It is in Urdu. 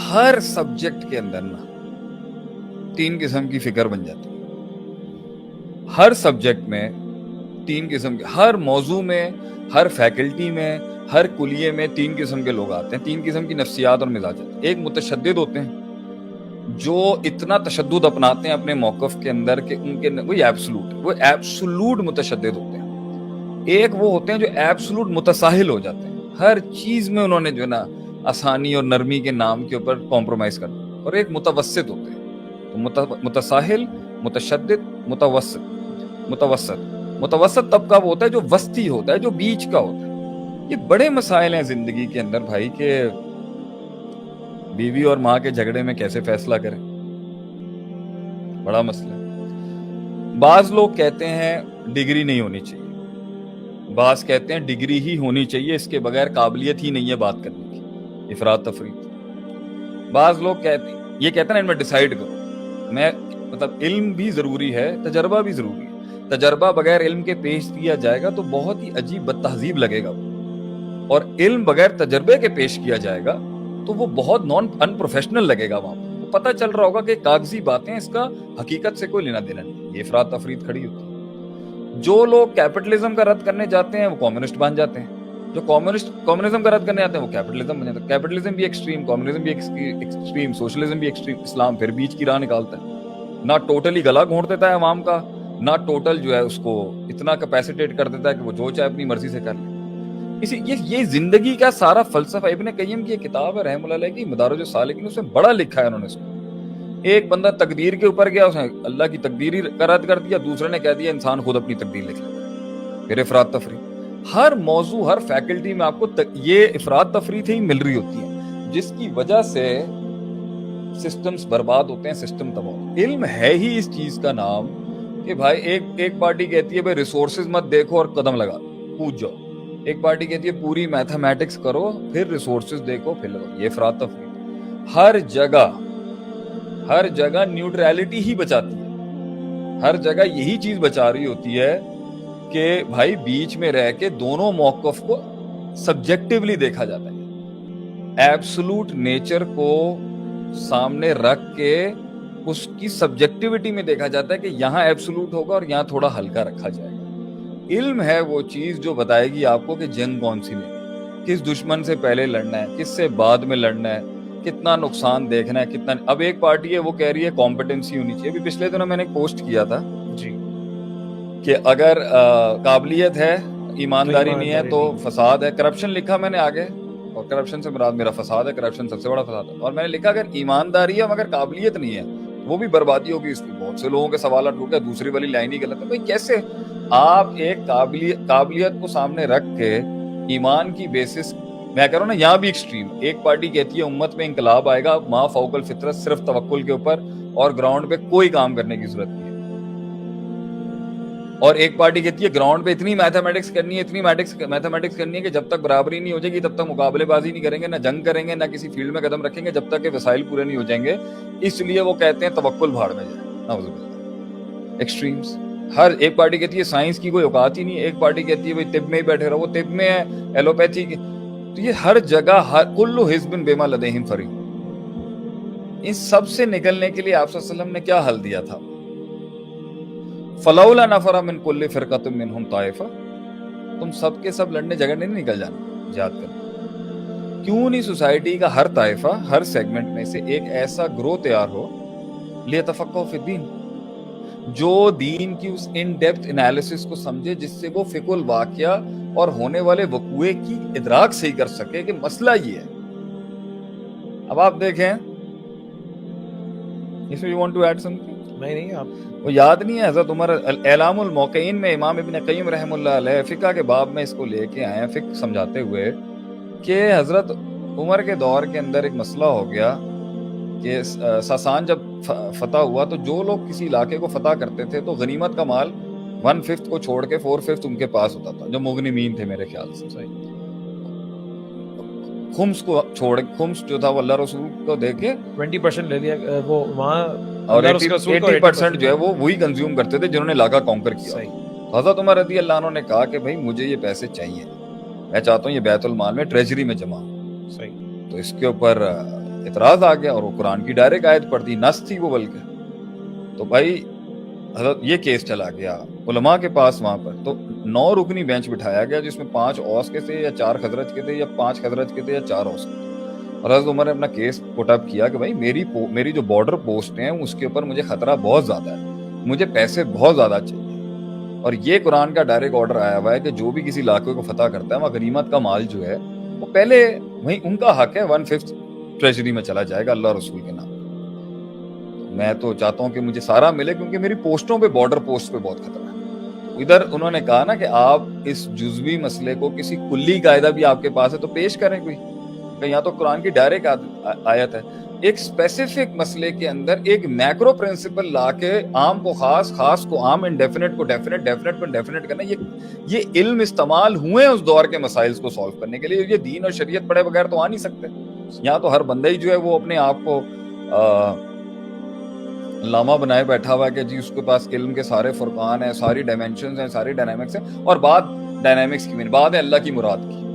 ہر سبجیکٹ کے اندر نا 3 قسم کی فکر بن جاتی ہے. ہر سبجیکٹ میں 3 قسم کے, ہر موضوع میں, ہر فیکلٹی میں, ہر کلیے میں 3 قسم کے لوگ آتے ہیں. 3 قسم کی نفسیات اور مزاجات. ایک متشدد ہوتے ہیں جو اتنا تشدد اپناتے ہیں اپنے موقف کے اندر کہ ان کے وہ ایبسولوٹ متشدد ہوتے ہیں. ایک وہ ہوتے ہیں جو ایبسولوٹ متساہل ہو جاتے ہیں, ہر چیز میں انہوں نے جو ہے نا آسانی اور نرمی کے نام کے اوپر کمپرومائز کرنا. اور ایک متوسط ہوتے ہیں. تو متساہل, متشدد, متوسط طبقہ وہ ہوتا ہے جو وسطی ہوتا ہے, جو بیچ کا ہوتا ہے. یہ بڑے مسائل ہیں زندگی کے اندر بھائی, کہ بیوی اور ماں کے جھگڑے میں کیسے فیصلہ کریں, بڑا مسئلہ ہے. بعض لوگ کہتے ہیں ڈگری نہیں ہونی چاہیے, بعض کہتے ہیں ڈگری ہی ہونی چاہیے, اس کے بغیر قابلیت ہی نہیں ہے بات کرنے کی, افراط تفریط. بعض لوگ کہتے ہیں میں ڈیسائیڈ کروں. میں مطلب علم بھی ضروری ہے, تجربہ بھی ضروری ہے. تجربہ بغیر علم کے پیش کیا جائے گا تو بہت ہی عجیب بد تہذیب لگے گا, اور علم بغیر تجربے کے پیش کیا جائے گا تو وہ بہت ان پروفیشنل لگے گا. وہاں پہ پتہ چل رہا ہوگا کہ کاغذی باتیں, اس کا حقیقت سے کوئی لینا دینا نہیں. یہ افراط تفریط کھڑی ہوتی ہے. جو لوگ کیپٹلزم کا رد کرنے جاتے ہیں وہ کمیونسٹ بن جاتے ہیں. جو کمیونزم کا رد کرنے جاتے ہیں وہ کیپٹلزم بن جاتے ہیں. کیپٹلزم بھی ایکسٹریم, کمیونزم بھی ایکسٹریم, سوشلزم بھی ایکسٹریم, اسلام پھر بیچ کی راہ نکالتا ہے. نہ ٹوٹلی گلا گھونٹ دیتا ہے عوام کا, نہ ٹوٹل جو ہے اس کو اتنا کیپیسیٹیٹ کر دیتا ہے کہ وہ جو چاہے اپنی مرضی سے کر لے. یہ زندگی کا سارا فلسفہ. ابن قیم کی ایک کتاب ہے رحمہ اللہ علیہ کی, مدارج السالکین, اس میں بڑا لکھا ہے انہوں نے اس کو. ایک بندہ تقدیر کے اوپر گیا, اس نے اللہ کی تقدیر ہی رد کر دیا. دوسرے نے کہہ دیا انسان خود اپنی تقدیر لکھ لیتا ہے. پھر افراط تفریط. ہر موضوع, ہر فیکلٹی میں آپ کو یہ افراط تفریط ہی مل رہی ہوتی ہے, جس کی وجہ سے سسٹمز برباد ہوتے ہیں, سسٹم تباہ. علم ہے ہی اس چیز کا نام کہ بھائی ایک پارٹی کہتی ہے بھائی ریسورسز مت دیکھو اور قدم لگا پوچھ جاؤ. ایک پارٹی کہتی ہے پوری میتھمیٹکس کرو پھر ریسورسز دیکھو پھر لگاؤ. یہ افراط تفریط. ہر جگہ نیوٹرالٹی ہی بچاتی ہے. ہر جگہ یہی چیز بچا رہی ہوتی ہے کہ بھائی بیچ میں رہ کے دونوں موقف کو سبجیکٹیولی دیکھا جاتا ہے. ایبسولوٹ نیچر کو سامنے رکھ کے اس کی سبجیکٹیوٹی میں دیکھا جاتا ہے کہ یہاں ایبسولوٹ ہوگا اور یہاں تھوڑا ہلکا رکھا جائے گا. علم ہے وہ چیز جو بتائے گی آپ کو کہ جنگ کون سی لڑنی, کس دشمن سے پہلے لڑنا ہے, کس سے بعد میں لڑنا ہے, کتنا نقصان دیکھنا ہے, کتنا. اب ایک پارٹی ہے وہ کہہ رہی ہے کمپٹنسی ہونی چاہیے. ابھی پچھلے دنوں میں نے پوسٹ کیا تھا جی کہ اگر قابلیت ہے ایمانداری نہیں ہے تو فساد ہے. کرپشن لکھا میں نے آگے, اور کرپشن سے مراد میرا فساد ہے. کرپشن سب سے بڑا فساد ہے. اور میں نے لکھا اگر ایمانداری ہے مگر قابلیت نہیں ہے وہ بھی بربادی ہوگی. اس کی بہت سے لوگوں کے سوالات اٹھ گئے. دوسری والی لائن ہی غلط ہے. بھائی کیسے آپ ایک قابلیت کو سامنے رکھ کے ایمان کی بیسس, میں کہہ رہا ہوں نا یہاں بھی ایکسٹریم. ایک پارٹی کہتی ہے امت میں انقلاب آئے گا ما فوق الفطرت, صرف توکل کے اوپر, اور گراؤنڈ پہ کوئی کام کرنے کی ضرورت نہیں ہے. اور ایک پارٹی کہتی ہے گراؤنڈ پہ اتنی میتھمیٹکس کرنی ہے کہ جب تک برابری نہیں ہو جائے گی تب تک مقابلے بازی نہیں کریں گے, نہ جنگ کریں گے, نہ کسی فیلڈ میں قدم رکھیں گے جب تک کہ وسائل پورے نہیں ہو جائیں گے. اس لیے وہ کہتے ہیں توکل بھاڑ میں جائے. نعوذ باللہ. ایکسٹریمز. ہر ایک پارٹی کہتی ہے سائنس کی کوئی اوقات ہی نہیں ہے, ایک پارٹی کہتی ہے بھائی طب میں ہی بیٹھے رہو, وہ طب میں ہے, ایلوپیتھی کی. تو یہ ہر جگہ کل حزب بما لدیہم فرحون. اس سب سے نکلنے کے لیے آپ صلی اللہ علیہ وسلم نے کیا حل دیا تھا؟ فلولا نفر من کل فرقۃ منہم طائفہ. تم سب کے سب لڑنے جگہ نہیں نکل جانا جہاد کرنے. کیوں نہیں سوسائٹی کا ہر طائفہ, ہر سیگمنٹ میں سے ایک ایسا گروہ تیار ہو لیتفقہوا فی الدین, جو دین کی اس ان ڈیپتھ انالیسس کو سمجھے جس سے وہ فقہ الواقعہ اور ہونے والے وقوعے کی ادراک صحیح کر سکے کہ مسئلہ یہ ہے. اب آپ دیکھیں اس میں you want to add something. نہیں آپ وہ یاد نہیں ہے حضرت عمر اعلام الموقعین میں امام ابن قیم رحم اللہ علیہ فقہ کے باب میں اس کو لے کے آئے ہیں, فقہ سمجھاتے ہوئے کہ حضرت عمر کے دور کے اندر ایک مسئلہ ہو گیا کہ ساسان جب فتح ہوا تو جو لوگ کسی علاقے کو فتح کرتے تھے تو غنیمت کا مال 1/5 کو چھوڑ کے 4/5 ان کے پاس ہوتا تھا, جو مغنمین تھے میرے خیال سے. صحیح. خمس کو چھوڑ, خمس جو تھا وہ اللہ رسول کو دے کے 20% لے لیا وہ وہاں, اور 80% جو ہے وہ وہی کنزیوم کرتے تھے جنہوں نے علاقہ کانکر کیا. حضرت عمر رضی اللہ عنہ نے کہا کہ بھائی مجھے یہ پیسے چاہیے, میں چاہتا ہوں یہ بیت المال میں ٹریجری میں جمع ہو. صحیح. تو اس کے اوپر اعتراض آ گیا اور وہ قرآن کی ڈائریکٹ آیت پڑھ دی، نص تھی وہ بلکہ. تو بھائی حضرت یہ کیس چلا گیا علماء کے پاس وہاں پر. تو 9 رکنی بینچ بٹھایا گیا جس میں 5 اوس کے تھے یا 4 خزرج کے تھے یا 5 خزرج کے تھے یا 4 اوس کے تھے. اور حضرت عمر نے اپنا کیس پٹ اپ کیا کہ بھائی میری جو بارڈر پوسٹ ہیں اس کے اوپر مجھے خطرہ بہت زیادہ ہے، مجھے پیسے بہت زیادہ چاہیے. اور یہ قرآن کا ڈائریکٹ آرڈر آیا ہوا ہے کہ جو بھی کسی علاقے کو فتح کرتا ہے وہاں غنیمت کا مال جو ہے وہ پہلے وہیں ان کا حق ہے 1/5 ٹریجری میں چلا جائے گا اللہ رسول کے نام. میں تو چاہتا ہوں کہ مجھے سارا ملے کیونکہ میری پوسٹوں پہ بارڈر پوسٹ پہ بہت خطرہ ہے. ادھر انہوں نے کہا نا کہ آپ اس جزوی مسئلے کو کسی کلی قاعدہ بھی آپ کے پاس ہے تو پیش کریں کوئی، کہ یہاں تو قرآن کی ڈائریکٹ آیت ہے. ایک اسپیسیفک مسئلے کے اندر ایک میکرو پرنسپل لا کے عام کو خاص، خاص کو عام، انڈیفینٹ کو ڈیفینٹ، ڈیفینٹ کو انڈیفینٹ کرنا، یہ علم استعمال ہوئے ہیں اس دور کے مسائل کو سالو کرنے کے لیے. یہ دین اور شریعت پڑھے بغیر تو آ نہیں سکتے. یہاں تو ہر بندہ ہی جو ہے وہ اپنے آپ کو علامہ بنائے بیٹھا ہوا ہے کہ جی اس کے پاس علم کے سارے فرقان ہیں، ساری ڈائمینشنز ہیں، ساری ڈائنامکس ہیں. اور بات ڈائنامکس کی بات ہے اللہ کی مراد کی.